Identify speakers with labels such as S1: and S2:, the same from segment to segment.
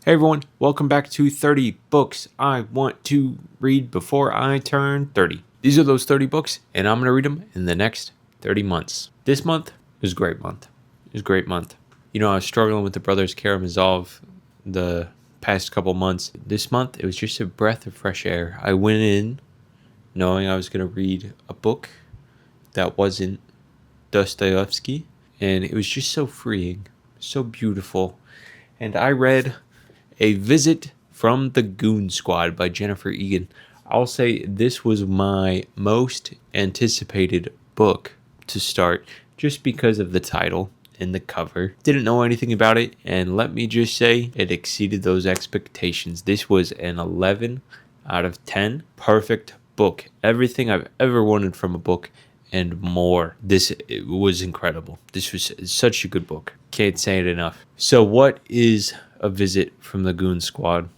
S1: Hey everyone, welcome back to 30 books I want to read before I turn 30. These are those 30 books, and I'm going to read them in the next 30 months. This month is a great month. You know, I was struggling with the Brothers Karamazov the past couple months. This month, it was just a breath of fresh air. I went in knowing I was going to read a book that wasn't Dostoevsky, and it was just so freeing, so beautiful. And I read A Visit from the Goon Squad by Jennifer Egan. I'll say this was my most anticipated book to start just because of the title and the cover. Didn't know anything about it, and let me just say it exceeded those expectations. This was an 11 out of 10. Perfect book. Everything I've ever wanted from a book and more. It was incredible. This was such a good book. Can't say it enough. So what is A Visit from the Goon Squad?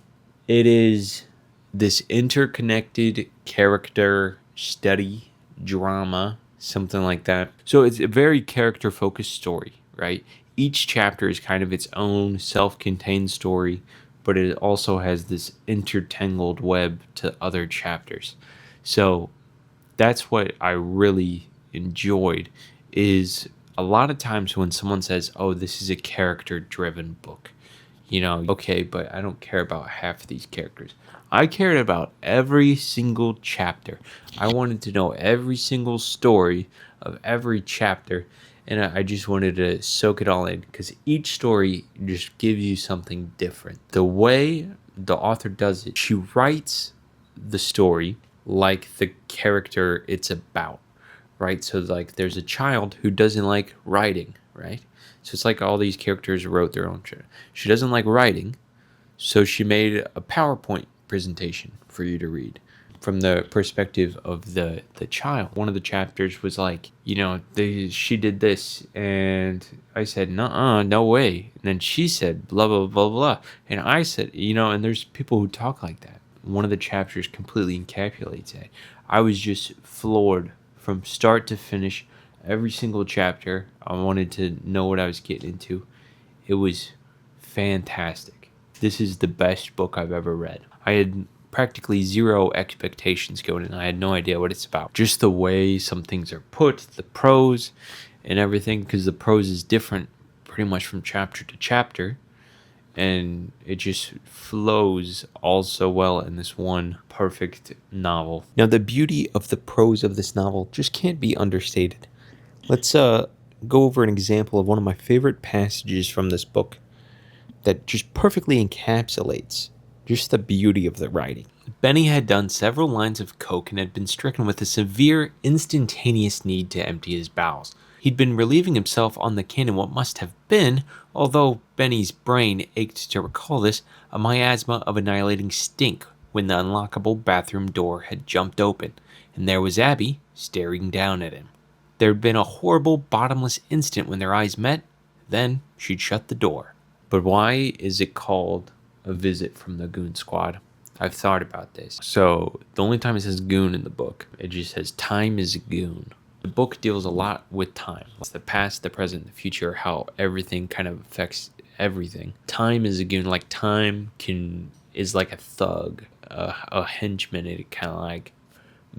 S1: It is this interconnected character study drama, something like that. So it's a very character focused story, right? Each chapter is kind of its own self-contained story, but it also has this intertangled web to other chapters. So that's what I really enjoyed. Is a lot of times when someone says, oh, this is a character driven book, you know, okay, but I don't care about half of these characters. I cared about every single chapter. I wanted to know every single story of every chapter, and I just wanted to soak it all in because each story just gives you something different. The way the author does it, she writes the story like the character it's about, right? So like there's a child who doesn't like writing, right? So it's like all these characters wrote their own shit. She doesn't like writing, so she made a PowerPoint presentation for you to read from the perspective of the child. One of the chapters was like, you know, she did this, and I said, nuh-uh, no way. And then she said, blah, blah, blah, blah. And I said, you know, and there's people who talk like that. One of the chapters completely encapsulates it. I was just floored from start to finish. Every single chapter, I wanted to know what I was getting into. It was fantastic. This is the best book I've ever read. I had practically zero expectations going in. I had no idea what it's about. Just the way some things are put, the prose and everything, because the prose is different pretty much from chapter to chapter. And it just flows all so well in this one perfect novel. Now, the beauty of the prose of this novel just can't be understated. Let's go over an example of one of my favorite passages from this book that just perfectly encapsulates just the beauty of the writing. Benny had done several lines of coke and had been stricken with a severe, instantaneous need to empty his bowels. He'd been relieving himself on the can in what must have been, although Benny's brain ached to recall this, a miasma of annihilating stink when the unlockable bathroom door had jumped open, and there was Abby staring down at him. There had been a horrible, bottomless instant when their eyes met, then she'd shut the door. But why is it called A Visit from the Goon Squad? I've thought about this. So the only time it says goon in the book, it just says time is a goon. The book deals a lot with time. It's the past, the present, the future, how everything kind of affects everything. Time is a goon. Like time is like a thug, a henchman. It kind of like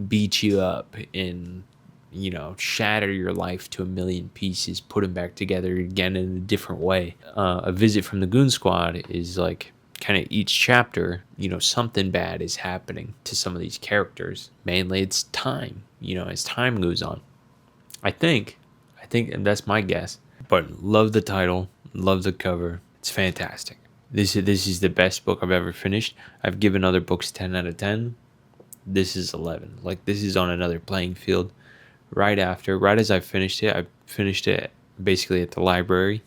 S1: beat you up and, you know, shatter your life to a million pieces, put them back together again in a different way. A Visit from the Goon Squad is like kind of each chapter, you know, something bad is happening to some of these characters. Mainly it's time, you know, as time goes on. I think, and that's my guess, but love the title, love the cover. It's fantastic. This is the best book I've ever finished. I've given other books 10 out of 10. This is 11. Like, this is on another playing field. Right as I finished it basically at the library.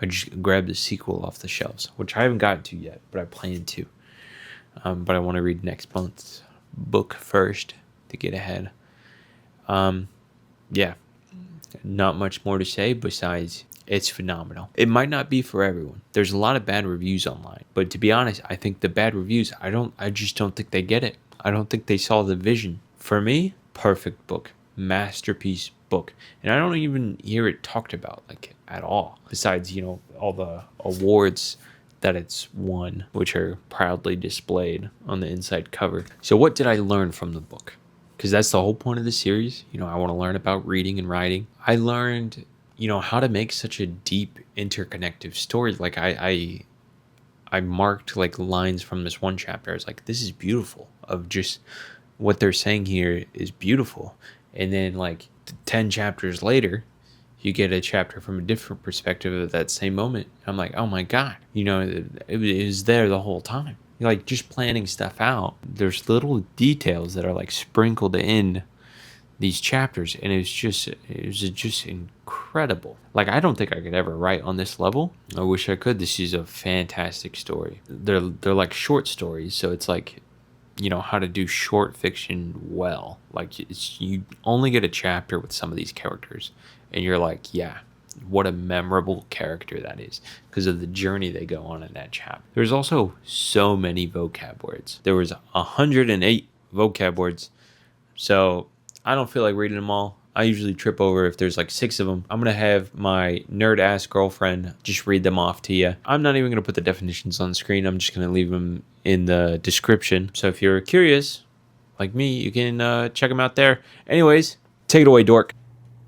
S1: I just grabbed the sequel off the shelves, which I haven't gotten to yet, but I plan to. But I want to read next month's book first to get ahead. Yeah, not much more to say besides it's phenomenal. It might not be for everyone. There's a lot of bad reviews online, but to be honest, I think the bad reviews, I just don't think they get it. I don't think they saw the vision. For me, perfect book. Masterpiece book, and I don't even hear it talked about like at all, besides, you know, all the awards that it's won, which are proudly displayed on the inside cover. So what did I learn from the book? Because that's the whole point of the series. You know, I want to learn about reading and writing. I learned, you know, how to make such a deep, interconnective story. Like I marked like lines from this one chapter. I was like, this is beautiful. Of just what they're saying here is beautiful. And then like 10 chapters later, you get a chapter from a different perspective of that same moment. I'm like, oh my God, you know, it was there the whole time. Like just planning stuff out. There's little details that are like sprinkled in these chapters, and it was just incredible. Like I don't think I could ever write on this level. I wish I could. This is a fantastic story. They're like short stories, so it's like, you know, how to do short fiction well. Like you only get a chapter with some of these characters, and you're like, yeah, what a memorable character that is because of the journey they go on in that chapter. There's also so many vocab words. There was 108 vocab words, so I don't feel like reading them all. I usually trip over if there's like 6 of them. I'm going to have my nerd-ass girlfriend just read them off to you. I'm not even going to put the definitions on the screen. I'm just going to leave them in the description. So if you're curious, like me, you can check them out there. Anyways, take it away, dork.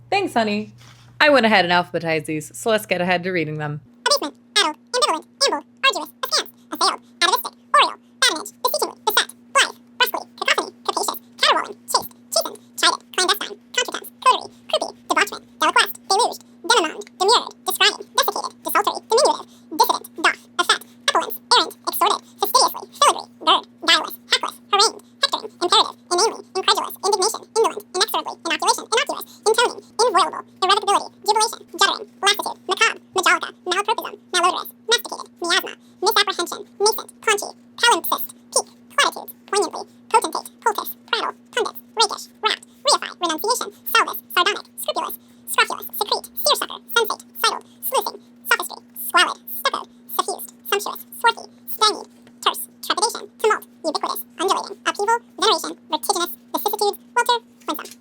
S2: Thanks, honey. I went ahead and alphabetized these, so let's get ahead to reading them.
S3: Abasement, addled, ambivalent, amble, arduous, askance, assailed, atavistic, oriole, badinage, beseechingly, beset, blithe, brusquely, cacophony, capacious, caterwauling, chaste, chastened, chided, clandestine, contretemps, coterie, croupy, debauchement, deliquesced, deluged, demimonde, demurred, describing, desiccated, desultory, diminutive, dissident, doff, effete, epulence, errant, extorted, fastidiously, filigree, gird, guileless, heckless, harangued, hectoring, imperative, inanely, incredulous, indignation, indolent, inexorably, inoculation, innocuous, intoning, inviolable, irrevocability, jubilation, juddering, lassitude, macabre, majolica, malapropism, malodorous, masticated, miasma, misapprehension, nascent, paunchy, palimpsest, pique, platitudes, poignantly, potentate, poultice, prattle, pundits, rakish, rapt, reify, renunciation, salvis, sardonic, scrupulous, scrofulous, secrete, seersucker, sensate, sidled, sleuthing, sophistry, squalid, stuccoed, suffused, sumptuous, swarthy, stangied, terse, trepidation, tumult, ubiquitous, undulating, upheaval, veneration, vertiginous, vicissitudes, welter, winsome.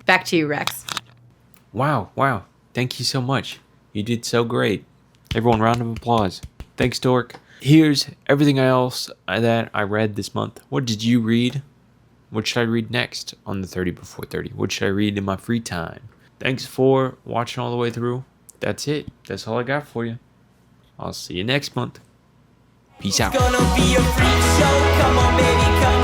S2: Back to you, Rex.
S1: Wow. Thank you so much. You did so great. Everyone, round of applause. Thanks, dork. Here's everything else that I read this month. What did you read? What should I read next on the 30 before 30? What should I read in my free time? Thanks for watching all the way through. That's it. That's all I got for you. I'll see you next month. Peace out.
S4: It's gonna be a freak show. Come on, baby, come